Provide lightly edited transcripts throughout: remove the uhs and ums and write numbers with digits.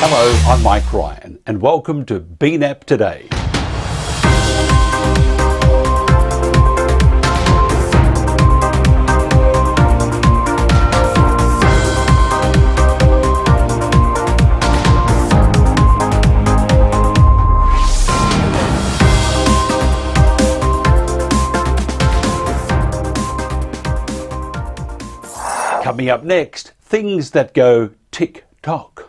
Hello, I'm Mike Ryan, and welcome to BNAP Today. Coming up next, things that go tick-tock.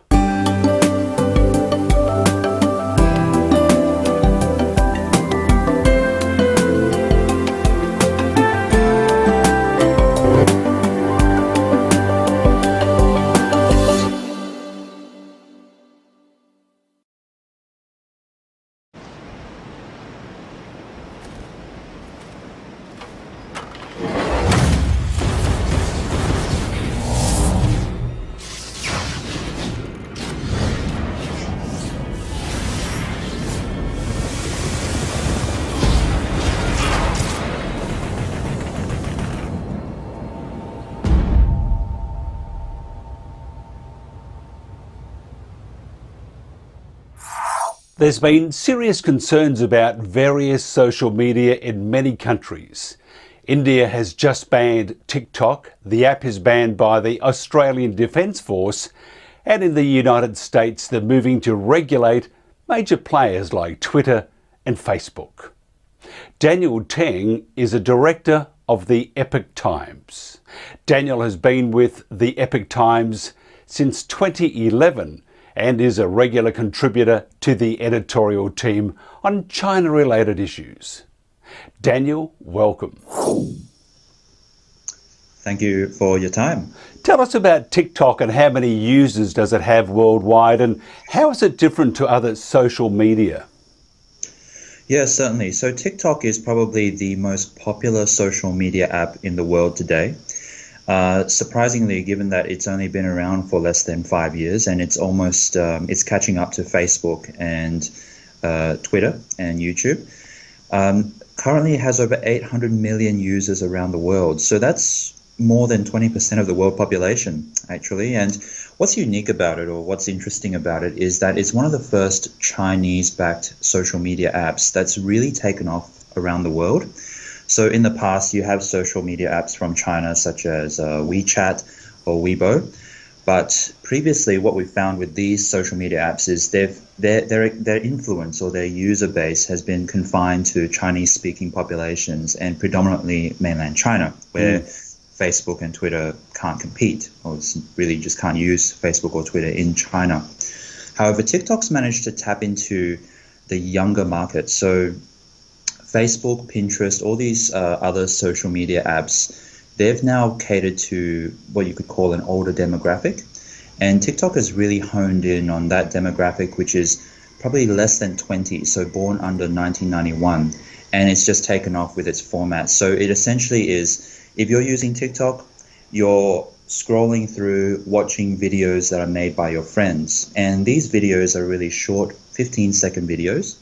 There's been serious concerns about various social media in many countries. India has just banned TikTok, the app is banned by the Australian Defence Force, and in the United States they're moving to regulate major players like Twitter and Facebook. Daniel Teng is a director of the Epoch Times. Daniel has been with the Epoch Times since 2011 and is a regular contributor to the editorial team on China-related issues. Daniel, welcome. Thank you for your time. Tell us about TikTok and how many users does it have worldwide, and how is it different to other social media? Yeah, certainly. So TikTok is probably the most popular social media app in the world today. Surprisingly, given that it's only been around for less than 5 years, and it's almost it's catching up to Facebook and Twitter and YouTube. Currently, it has over 800 million users around the world. So that's more than 20% of the world population, actually. And what's unique about it, or what's interesting about it, is that it's one of the first Chinese-backed social media apps that's really taken off around the world. So in the past, you have social media apps from China, such as WeChat or Weibo. But previously, what we found with these social media apps is their influence or their user base has been confined to Chinese-speaking populations and predominantly mainland China, where Facebook and Twitter can't compete, or really just can't use Facebook or Twitter in China. However, TikTok's managed to tap into the younger market. So Facebook, Pinterest, all these other social media apps, they've now catered to what you could call an older demographic. And TikTok has really honed in on that demographic, which is probably less than 20, so born under 1991. And it's just taken off with its format. So it essentially is, if you're using TikTok, you're scrolling through, watching videos that are made by your friends. And these videos are really short, 15-second videos.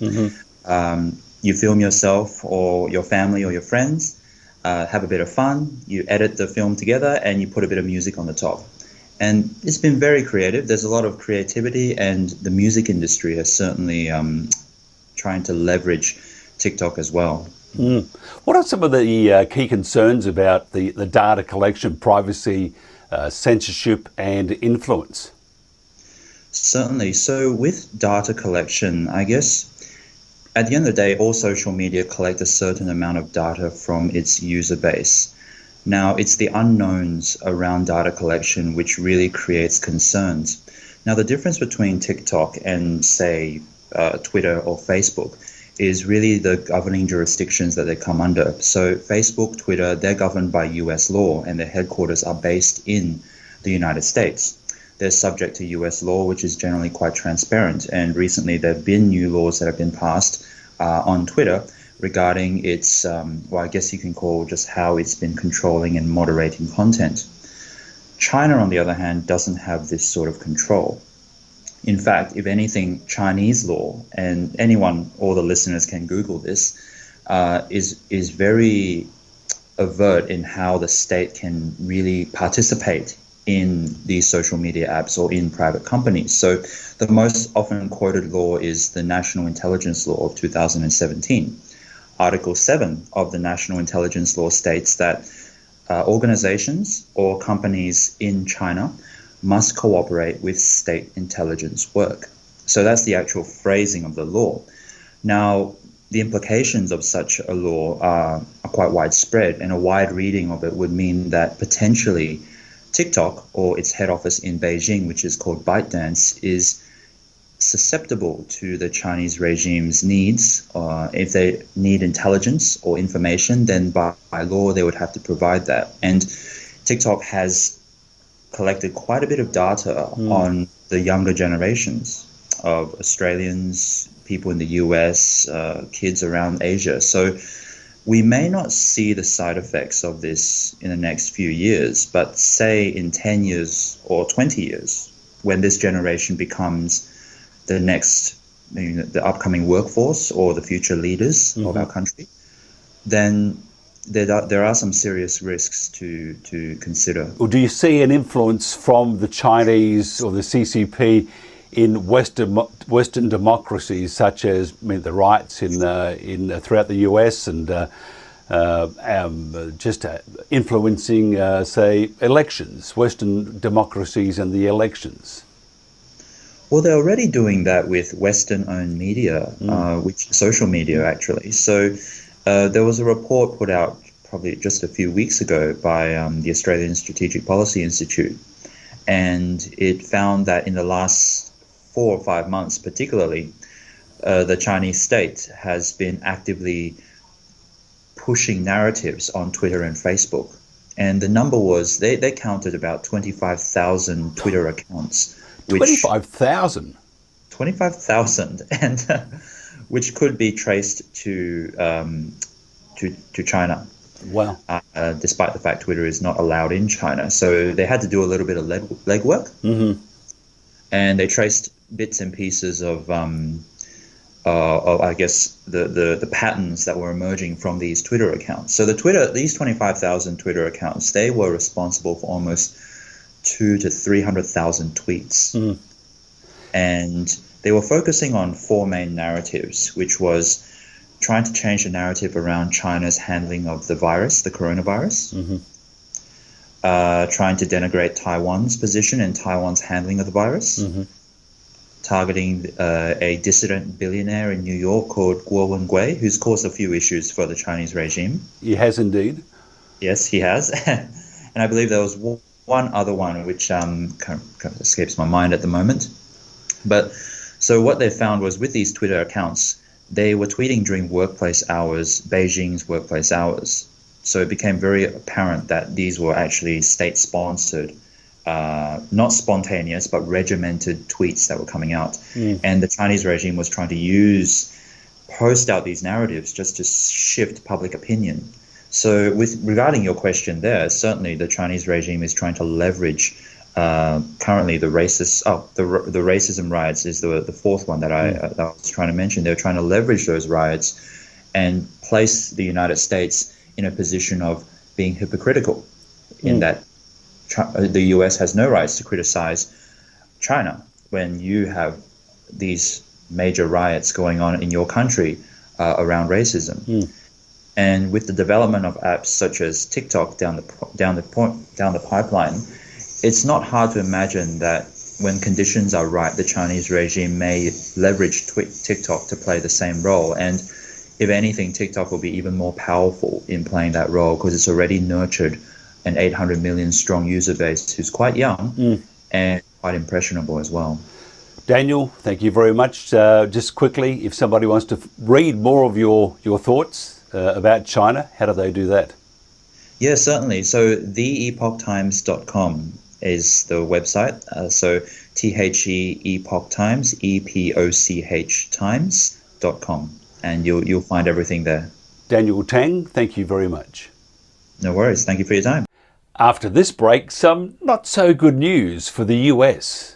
You film yourself or your family or your friends, have a bit of fun, you edit the film together, and you put a bit of music on the top. And it's been very creative. There's a lot of creativity, and the music industry has certainly trying to leverage TikTok as well. What are some of the key concerns about the data collection, privacy, censorship and influence? Certainly. So with data collection, I guess, at the end of the day, all social media collect a certain amount of data from its user base. Now, it's the unknowns around data collection which really creates concerns. Now, the difference between TikTok and, say, Twitter or Facebook is really the governing jurisdictions that they come under. So Facebook, Twitter, they're governed by US law, and their headquarters are based in the United States. They're subject to US law, which is generally quite transparent. And recently there have been new laws that have been passed on Twitter regarding its, well, I guess you can call just how it's been controlling and moderating content. China, on the other hand, doesn't have this sort of control. In fact, if anything, Chinese law, and anyone, all the listeners can Google this, is very overt in how the state can really participate in these social media apps or in private companies. So the most often quoted law is the National Intelligence Law of 2017. Article 7 of the National Intelligence Law states that organizations or companies in China must cooperate with state intelligence work. So that's the actual phrasing of the law. Now, the implications of such a law are quite widespread, and a wide reading of it would mean that potentially TikTok, or its head office in Beijing, which is called ByteDance, is susceptible to the Chinese regime's needs. If they need intelligence or information, then by law they would have to provide that. And TikTok has collected quite a bit of data on the younger generations of Australians, people in the US, kids around Asia. So we may not see the side effects of this in the next few years, but say in 10 years or 20 years, when this generation becomes the next, the upcoming workforce or the future leaders of our country, then there are some serious risks to consider. Well, do you see an influence from the Chinese or the CCP in Western democracies, such as the riots in throughout the US, and just influencing, say, elections, Western democracies and the elections? Well, they're already doing that with Western-owned media, which social media actually. So there was a report put out probably just a few weeks ago by the Australian Strategic Policy Institute, and it found that in the last 4 or 5 months particularly, the Chinese state has been actively pushing narratives on Twitter and Facebook. And the number was, they counted about 25,000 Twitter accounts. 25,000? 25,000, and which could be traced to China. Wow. Despite the fact Twitter is not allowed in China. So they had to do a little bit of legwork. And they traced bits and pieces of I guess, the patterns that were emerging from these Twitter accounts. So these 25,000 Twitter accounts, they were responsible for almost 200,000 to 300,000 tweets. And they were focusing on 4 main narratives, which was trying to change the narrative around China's handling of the virus, the coronavirus, trying to denigrate Taiwan's position and Taiwan's handling of the virus, targeting a dissident billionaire in New York called Guo Wengui, who's caused a few issues for the Chinese regime. He has indeed. Yes, he has. And I believe there was one other one which kind of escapes my mind at the moment. But so what they found was, with these Twitter accounts, they were tweeting during workplace hours, Beijing's workplace hours. So it became very apparent that these were actually state-sponsored, not spontaneous, but regimented tweets that were coming out. And the Chinese regime was trying to post out these narratives just to shift public opinion. So regarding your question there, certainly the Chinese regime is trying to leverage currently the racism riots is the fourth one that I was trying to mention. They're trying to leverage those riots and place the United States in a position of being hypocritical, in that the US has no rights to criticize China when you have these major riots going on in your country around racism. And with the development of apps such as TikTok down the pipeline, it's not hard to imagine that when conditions are right, the Chinese regime may leverage TikTok to play the same role. And if anything, TikTok will be even more powerful in playing that role, because it's already nurtured an 800 million strong user base who's quite young and quite impressionable as well. Daniel, thank you very much. Just quickly, if somebody wants to read more of your thoughts about China, how do they do that? Yeah, certainly. So theepochtimes.com is the website. So THE Epoch Times, EPOCH Times.com. And you'll find everything there. Daniel Teng, thank you very much. No worries. Thank you for your time. After this break, some not so good news for the US.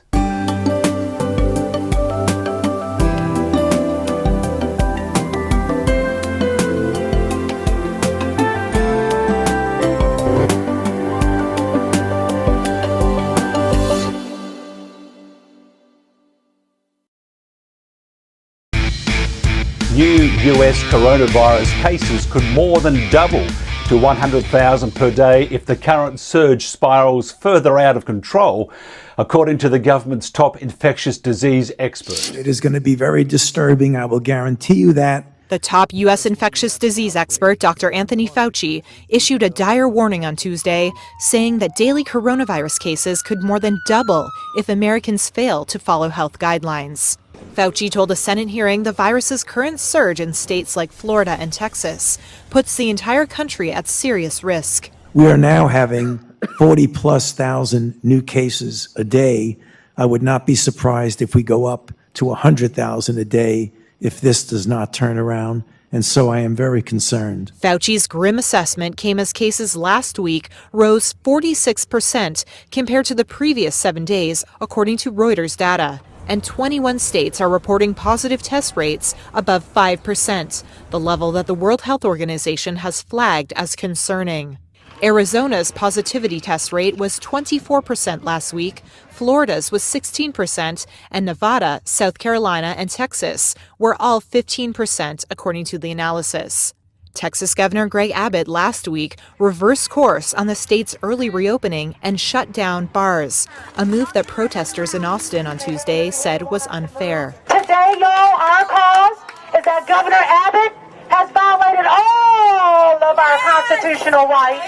US coronavirus cases could more than double to 100,000 per day if the current surge spirals further out of control, according to the government's top infectious disease expert. It is going to be very disturbing, I will guarantee you that. The top U.S. infectious disease expert, Dr. Anthony Fauci, issued a dire warning on Tuesday, saying that daily coronavirus cases could more than double if Americans fail to follow health guidelines. Fauci told a Senate hearing the virus's current surge in states like Florida and Texas puts the entire country at serious risk. We are now having 40+ thousand new cases a day. I would not be surprised if we go up to 100,000 a day if this does not turn around, and so I am very concerned. Fauci's grim assessment came as cases last week rose 46% compared to the previous 7 days, according to Reuters data. And 21 states are reporting positive test rates above 5%, the level that the World Health Organization has flagged as concerning. Arizona's positivity test rate was 24% last week, Florida's was 16%, and Nevada, South Carolina, and Texas were all 15%, according to the analysis. Texas Governor Greg Abbott last week reversed course on the state's early reopening and shut down bars, a move that protesters in Austin on Tuesday said was unfair. Today, y'all, our cause is that Governor Abbott has violated all of our constitutional rights,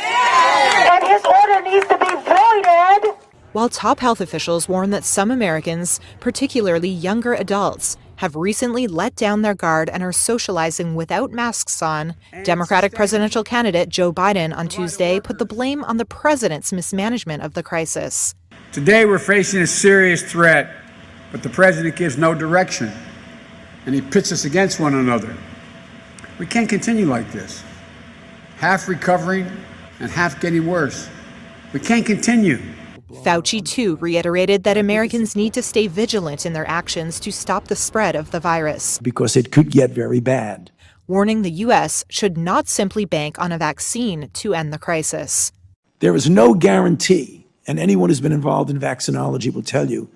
and his order needs to be voided. While top health officials warn that some Americans, particularly younger adults, have recently let down their guard and are socializing without masks on, Democratic presidential candidate Joe Biden on Tuesday put the blame on the president's mismanagement of the crisis. Today we're facing a serious threat, but the president gives no direction, and he pits us against one another. We can't continue like this, half recovering and half getting worse. We can't continue. Fauci, too, reiterated that Americans need to stay vigilant in their actions to stop the spread of the virus, Because it could get very bad. warning the U.S. should not simply bank on a vaccine to end the crisis. There is no guarantee, and anyone who's been involved in vaccinology will tell you,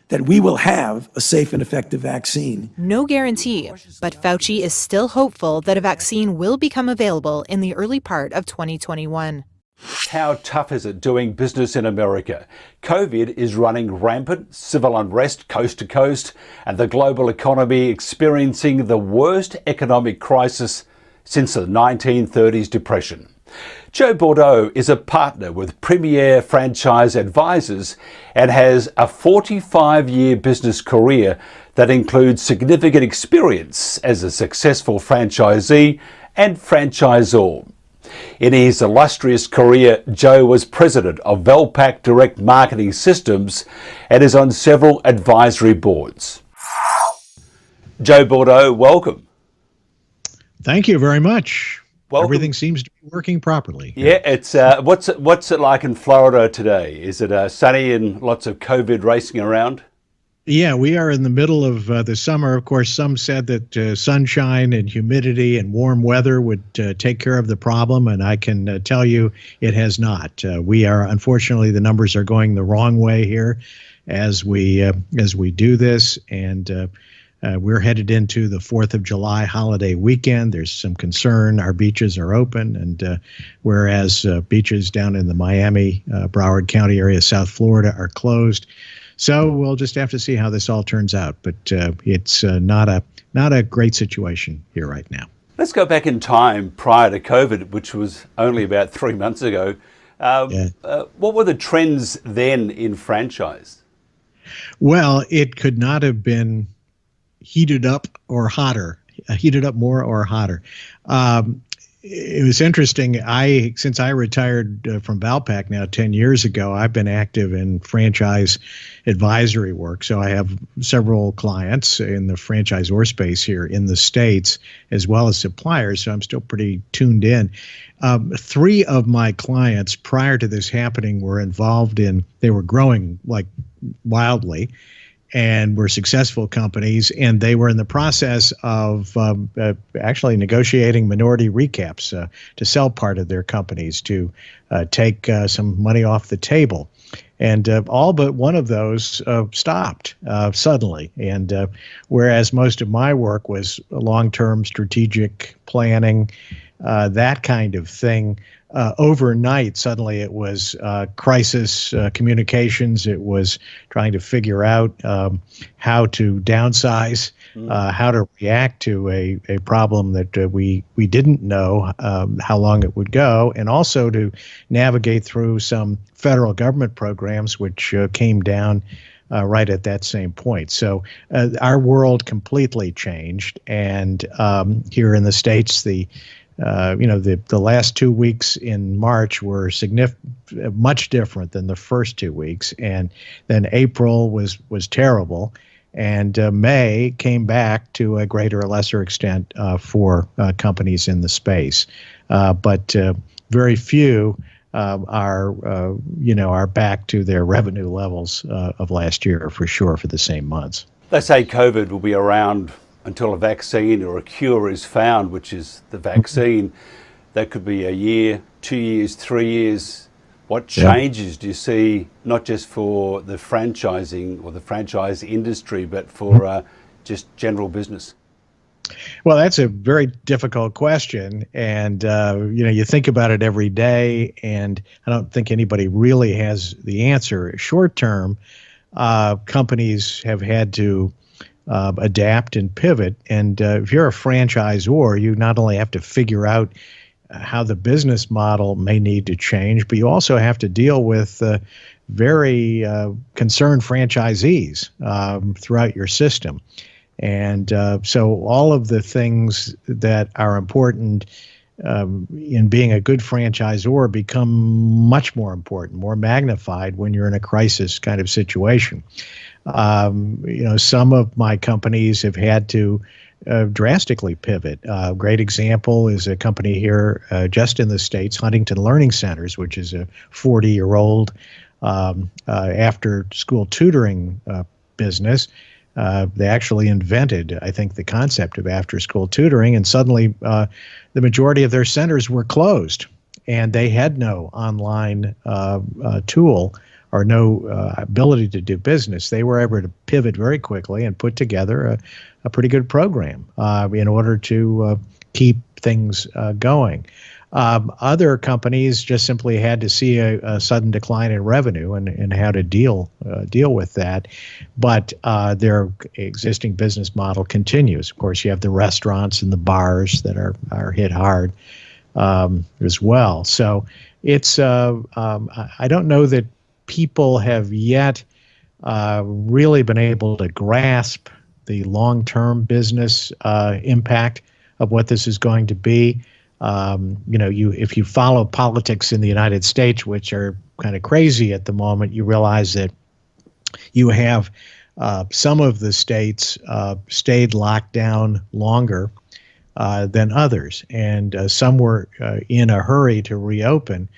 that we will have a safe and effective vaccine. No guarantee, but Fauci is still hopeful that a vaccine will become available in the early part of 2021. How tough is it doing business in America? COVID is running rampant, civil unrest coast to coast, and the global economy experiencing the worst economic crisis since the 1930s depression. Joe Bourdow is a partner with Premier Franchise Advisors and has a 45-year business career that includes significant experience as a successful franchisee and franchisor. In his illustrious career, Joe was president of Valpak Direct Marketing Systems and is on several advisory boards. Joe Bourdow, welcome. Thank you very much. Welcome. Everything seems to be working properly. Yeah, it's what's it like in Florida today? Is it sunny and lots of COVID racing around? Yeah, we are in the middle of the summer. Of course, some said that sunshine and humidity and warm weather would take care of the problem, and I can tell you it has not. We are, unfortunately, the numbers are going the wrong way here as we do this, and we're headed into the 4th of July holiday weekend. There's some concern. Our beaches are open, and whereas beaches down in the Miami, Broward County area, South Florida, are closed. So we'll just have to see how this all turns out. But it's not a great situation here right now. Let's go back in time prior to COVID, which was only about 3 months ago. What were the trends then in franchise? Well, it could not have been heated up or hotter, heated up more or hotter. It was interesting. Since I retired from Valpak now 10 years ago, I've been active in franchise advisory work. So I have several clients in the franchisor space here in the States, as well as suppliers. So I'm still pretty tuned in. 3 of my clients prior to this happening were involved they were growing like wildly, and were successful companies, and they were in the process of actually negotiating minority recaps to sell part of their companies to take some money off the table. all but one of those stopped suddenly. And whereas most of my work was long-term strategic planning, that kind of thing, overnight, suddenly it was crisis communications. It was trying to figure out how to downsize, how to react to a problem that we didn't know how long it would go, and also to navigate through some federal government programs which came down right at that same point. So our world completely changed, and here in the States, the last 2 weeks in March were much different than the first 2 weeks, and then April was terrible, and May came back to a greater or lesser extent for companies in the space, but very few are back to their revenue levels of last year for sure for the same months. They say COVID will be around until a vaccine or a cure is found, which is the vaccine. That could be a year, 2 years, 3 years. What changes do you see, not just for the franchising or the franchise industry, but for just general business? Well, that's a very difficult question. And, you think about it every day, and I don't think anybody really has the answer. Short term, companies have had to adapt and pivot. And if you're a franchisor, you not only have to figure out how the business model may need to change, but you also have to deal with very concerned franchisees throughout your system. And so all of the things that are important in being a good franchisor become much more important, more magnified when you're in a crisis kind of situation. Some of my companies have had to drastically pivot. A great example is a company here just in the States, Huntington Learning Centers, which is a 40-year-old after-school tutoring business. They actually invented, I think, the concept of after-school tutoring, and suddenly the majority of their centers were closed, and they had no online tool or no ability to do business. They were able to pivot very quickly and put together a pretty good program in order to keep things going. Other companies just simply had to see a sudden decline in revenue and how to deal with that. But their existing business model continues. Of course, you have the restaurants and the bars that are hit hard as well. So it's I don't know that people have yet really been able to grasp the long-term business impact of what this is going to be. If you follow politics in the United States, which are kind of crazy at the moment, you realize that you have some of the states stayed locked down longer than others, and some were in a hurry to reopen,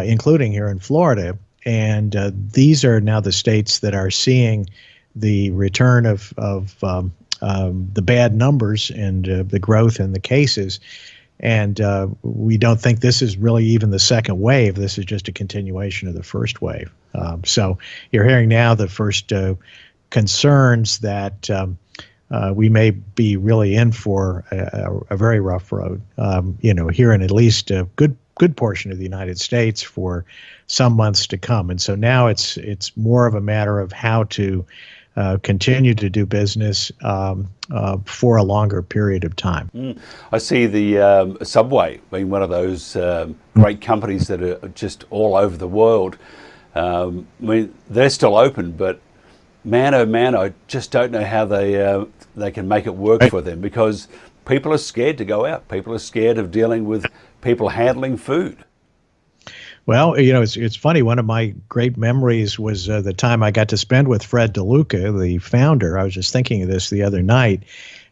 including here in Florida. And these are now the states that are seeing the return of the bad numbers and the growth in the cases. And we don't think this is really even the second wave. This is just a continuation of the first wave. So you're hearing now the first concerns that we may be really in for a very rough road, here in at least a good portion of the United States for some months to come. And so now it's more of a matter of how to continue to do business for a longer period of time. I see the Subway being one of those great companies that are just all over the world. They're still open, but man, oh man, I just don't know how they can make it work for them, because people are scared to go out. People are scared of dealing with people handling food. Well, it's funny. One of my great memories was the time I got to spend with Fred DeLuca, the founder. I was just thinking of this the other night.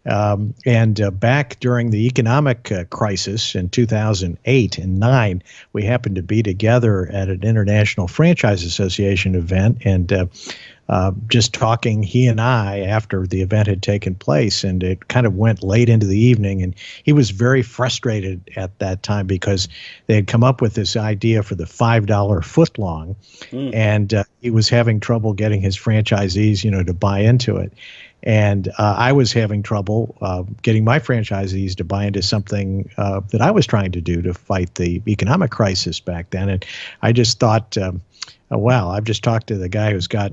And back during the economic crisis in 2008 and 2009, we happened to be together at an International Franchise Association event. And just talking, he and I, after the event had taken place, and it kind of went late into the evening, and he was very frustrated at that time because they had come up with this idea for the $5 footlong, and he was having trouble getting his franchisees, to buy into it. And I was having trouble getting my franchisees to buy into something that I was trying to do to fight the economic crisis back then. And I just thought, well, I've just talked to the guy who's got,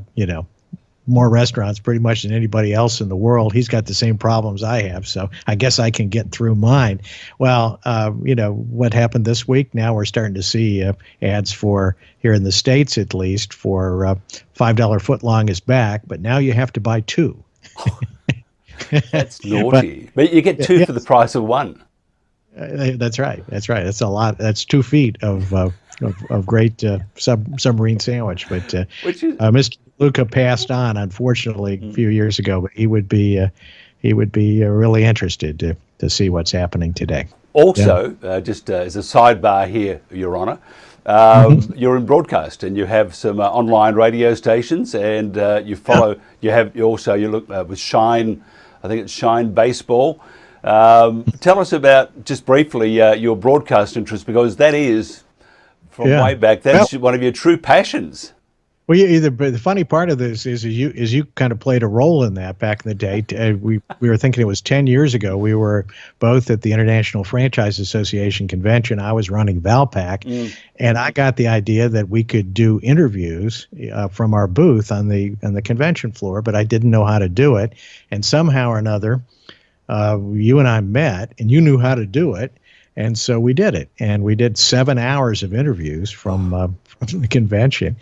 more restaurants pretty much than anybody else in the world. He's got the same problems I have, so I guess I can get through mine. Well, what happened this week? Now we're starting to see ads for, here in the States at least, for $5 footlong is back, but now you have to buy two. That's naughty. But you get two for the price of one. That's right. That's a lot. That's 2 feet of great submarine sandwich. But Mr. Luca passed on, unfortunately, a few years ago. But he would be really interested to see what's happening today. Also, just as a sidebar here, Your Honour, you're in broadcast and you have some online radio stations, and you follow. You look with Shine. I think it's Shine Baseball. Tell us about, just briefly, your broadcast interest, because that is, from way back, that's one of your true passions. Well, the funny part of this is you kind of played a role in that back in the day. We were thinking it was 10 years ago. We were both at the International Franchise Association convention. I was running Valpak, and I got the idea that we could do interviews from our booth on the convention floor, but I didn't know how to do it. And somehow or another, you and I met, and you knew how to do it. And so we did it, and we did 7 hours of interviews from the convention.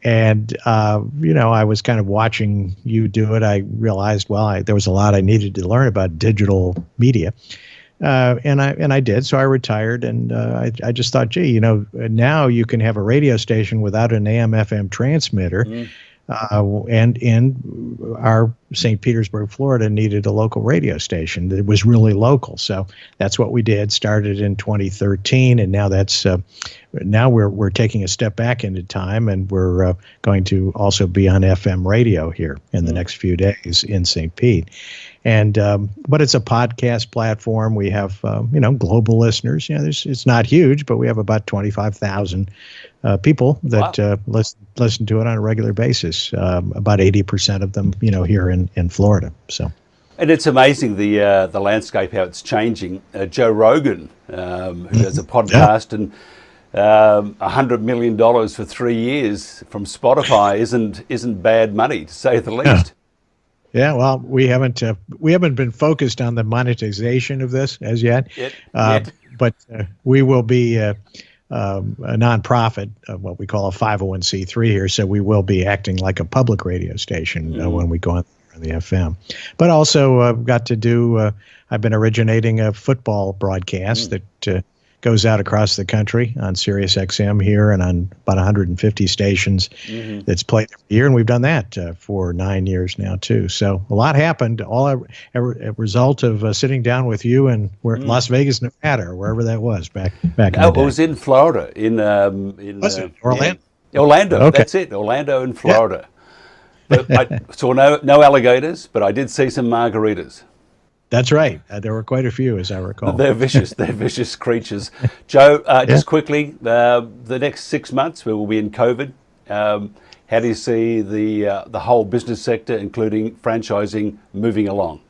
And, I was kind of watching you do it. I realized, there was a lot I needed to learn about digital media. And I did. So I retired, and I just thought, gee, now you can have a radio station without an AM/FM transmitter. And in our St. Petersburg, Florida, needed a local radio station that was really local. So that's what we did. Started in 2013, and now now we're taking a step back into time, and we're going to also be on FM radio here in the next few days in St. Pete. And but it's a podcast platform. We have global listeners. It's not huge, but we have about 25,000 people that listen to it on a regular basis. About 80% of them, here in Florida. So. And it's amazing the landscape, how it's changing. Joe Rogan, who does a podcast, and $100 million for 3 years from Spotify isn't bad money, to say the least. Yeah, well, we haven't been focused on the monetization of this as yet. But we will be a nonprofit, what we call a 501c3 here, so we will be acting like a public radio station when we go on the FM. But also got to do. I've been originating a football broadcast that goes out across the country on Sirius XM here and on about 150 stations that's played every year. And we've done that for 9 years now, too. So a lot happened, all a result of sitting down with you and we're in Las Vegas, Nevada, or wherever that was back in the day. It was in Florida. Was it Orlando? Yeah. Orlando, okay. That's it. Orlando in Florida. Yeah. But I saw no alligators, but I did see some margaritas. That's right. There were quite a few, as I recall. They're vicious. They're vicious creatures. Joe, just quickly, the next 6 months we will be in COVID. How do you see the whole business sector, including franchising, moving along?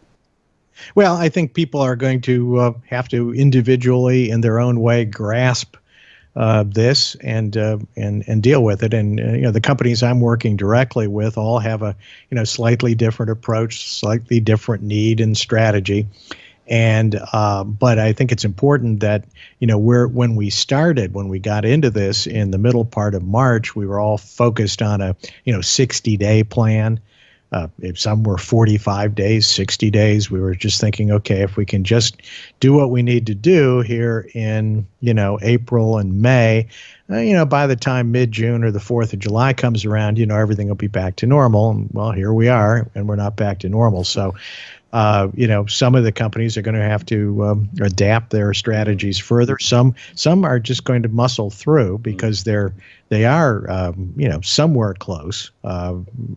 Well, I think people are going to have to individually, in their own way, grasp this and deal with it. And the companies I'm working directly with all have a slightly different approach, slightly different need and strategy. And but I think it's important that when we got into this in the middle part of March, we were all focused on a 60-day plan. If some were 45 days, 60 days, we were just thinking, okay, if we can just do what we need to do here in, April and May, by the time mid-June or the 4th of July comes around, everything will be back to normal. And, well, here we are, and we're not back to normal. So Some of the companies are going to have to adapt their strategies further. Some are just going to muscle through because they are somewhere close,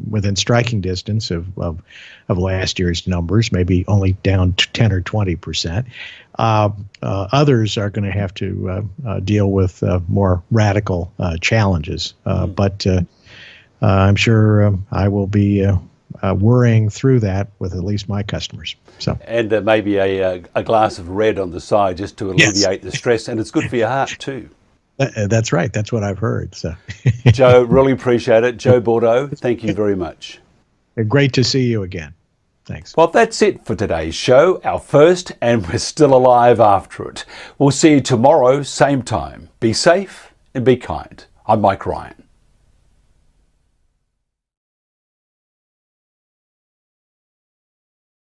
within striking distance of last year's numbers, maybe only down 10 or 20%. Others are going to have to deal with more radical challenges, but I'm sure I will be worrying through that with at least my customers. So, and maybe a glass of red on the side just to alleviate the stress, and it's good for your heart too. That's right. That's what I've heard. So, Joe, really appreciate it. Joe Bourdow, thank you very much. Great to see you again. Thanks. Well, that's it for today's show, our first, and we're still alive after it. We'll see you tomorrow, same time. Be safe and be kind. I'm Mike Ryan.